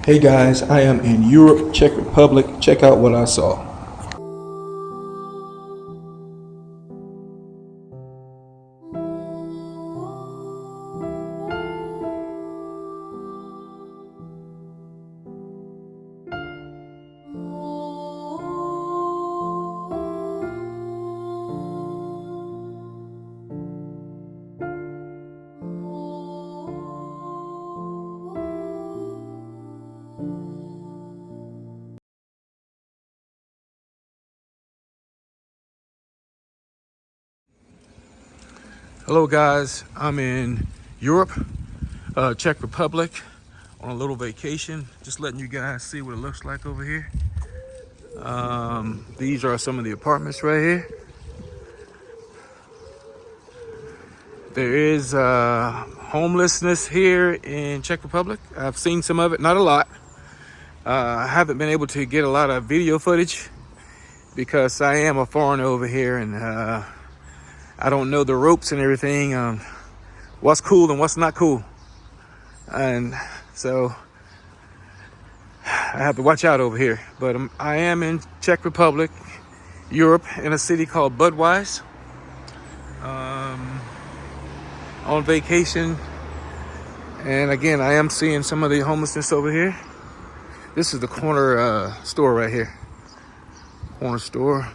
Hey guys, I am in Europe, Czech Republic. Check out what I saw. Hello guys, I'm in Europe, Czech Republic on a little vacation. Just letting you guys see what it looks like over here. These are some of the apartments right here. There is homelessness here in Czech Republic. I've seen some of it, not a lot. I haven't been able to get a lot of video footage because I am a foreigner over here and I don't know the ropes and everything on what's cool and what's not cool. And so I have to watch out over here. But I am in Czech Republic, Europe, in a city called Budweis. On vacation. And again, I am seeing some of the homelessness over here. This is the corner store right here. Corner store.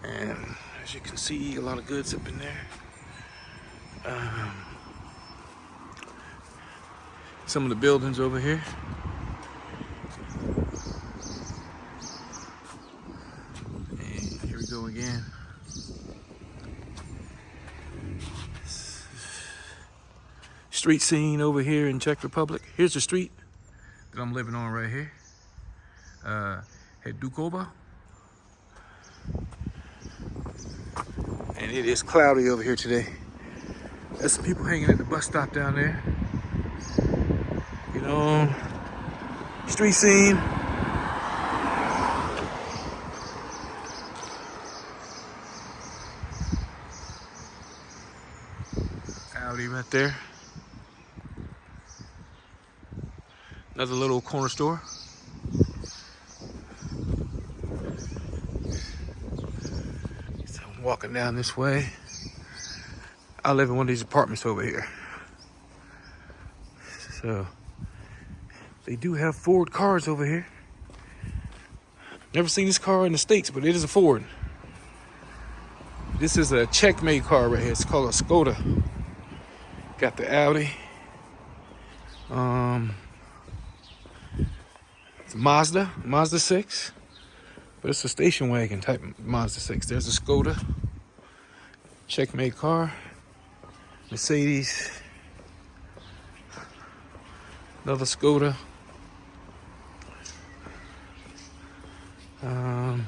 And as you can see, a lot of goods up in there. Some of the buildings over here. And here we go again. Street scene over here in Czech Republic. Here's the street that I'm living on right here. Hedukova. And it is cloudy over here today. There's some people hanging at the bus stop down there. You know, street scene. Audi right there. Another little corner store. So I'm walking down this way. I live in one of these apartments over here. So they do have Ford cars over here. Never seen this car in the States, but it is a Ford. This is a Czech-made car right here. It's called a Skoda. Got the Audi. It's a Mazda 6. But it's a station wagon type Mazda 6. There's a Skoda. Czech-made car. Mercedes. Another Skoda. I'm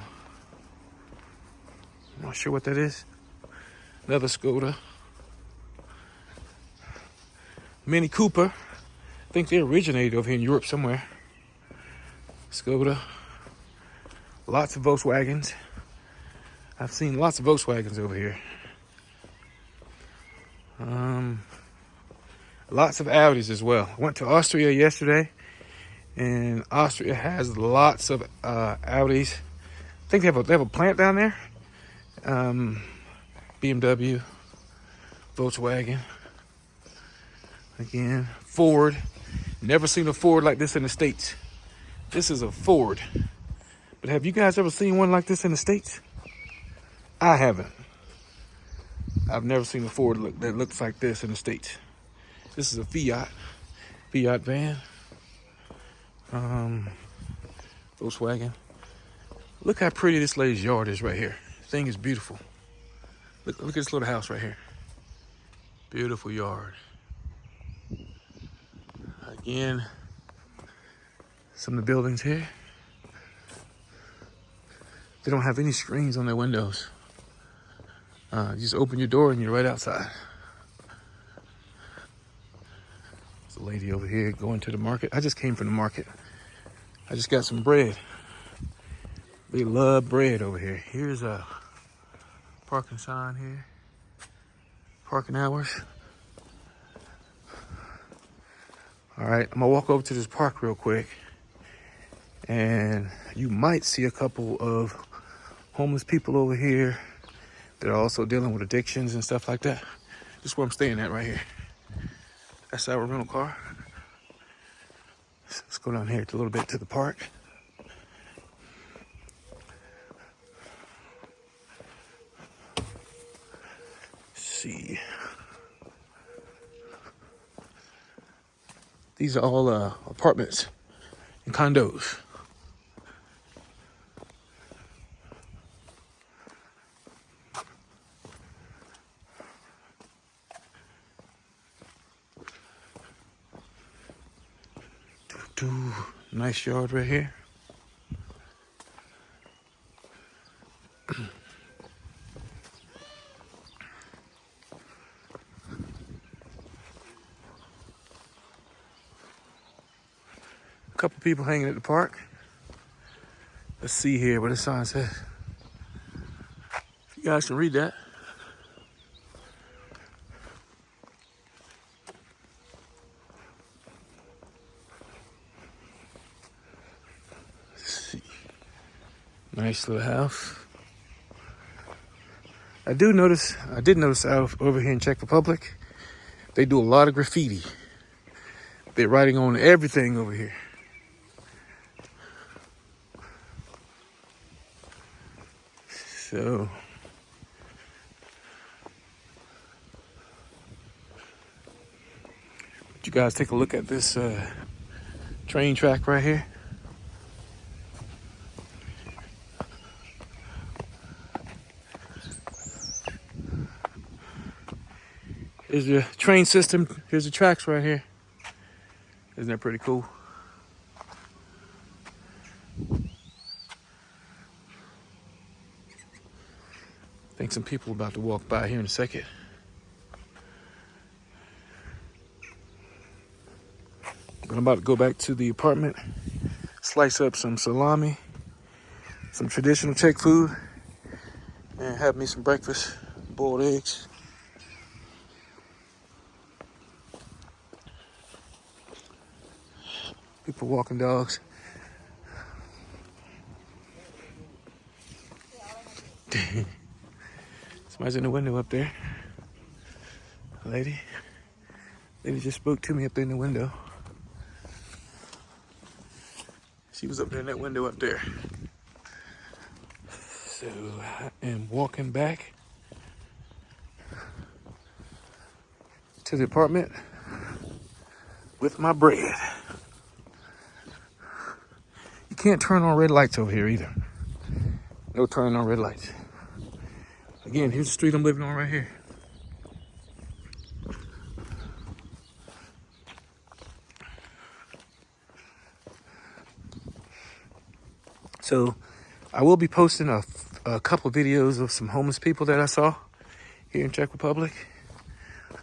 not sure what that is. Another Skoda. Mini Cooper. I think they originated over here in Europe somewhere. Skoda. Lots of Volkswagens. I've seen lots of Volkswagens over here. Lots of Audis as well. I went to Austria yesterday, and Austria has lots of Audis. I think they have a plant down there. BMW, Volkswagen. Again, Ford. Never seen a Ford like this in the States. This is a Ford. But have you guys ever seen one like this in the States? I haven't. I've never seen a Ford that looks like this in the States. This is a Fiat van. Volkswagen. Look how pretty this lady's yard is right here. This thing is beautiful. Look at this little house right here. Beautiful yard. Again, some of the buildings here. They don't have any screens on their windows. You just open your door and you're right outside. There's a lady over here going to the market. I just came from the market. I just got some bread. They love bread over here. Here's a parking sign here. Parking hours. All right, I'm gonna walk over to this park real quick, and you might see a couple of homeless people over here that are also dealing with addictions and stuff like that. This is where I'm staying at right here. That's our rental car. Let's go down here a little bit to the park. Let's see. These are all apartments and condos. Nice yard right here. A couple people hanging at the park. Let's see here what the sign says. If you guys can read that. Nice little house. I did notice out over here in Czech Republic, they do a lot of graffiti. They're writing on everything over here. So, you guys take a look at this train track right here. Here's the train system. Here's the tracks right here. Isn't that pretty cool? I think some people are about to walk by here in a second. But I'm about to go back to the apartment, slice up some salami, some traditional Czech food, and have me some breakfast, boiled eggs. People walking dogs. Somebody's in the window up there. A lady just spoke to me up there in the window. She was up there in that window up there. So I am walking back to the apartment with my bread. You can't turn on red lights over here either. No turning on red lights. Again, here's the street I'm living on right here. So I will be posting a couple videos of some homeless people that I saw here in Czech Republic.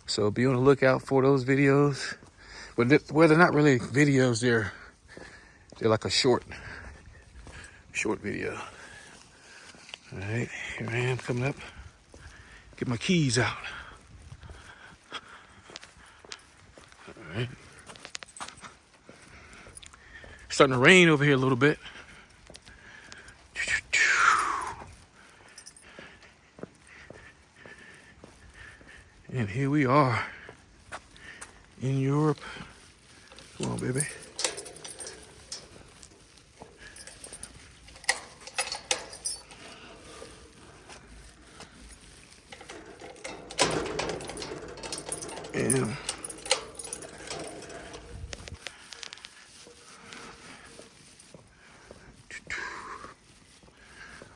So be on the lookout for those videos. Well, they're not really videos, they're like a short video. All right, here I am coming up. Get my keys out. All right. Starting to rain over here a little bit. And here we are in Europe. Come on, baby. And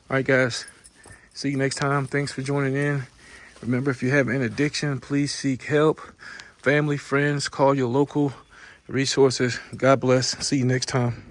all right, guys. See you next time. Thanks for joining in. Remember, if you have an addiction, please seek help. Family, friends, call your local resources. God bless. See you next time.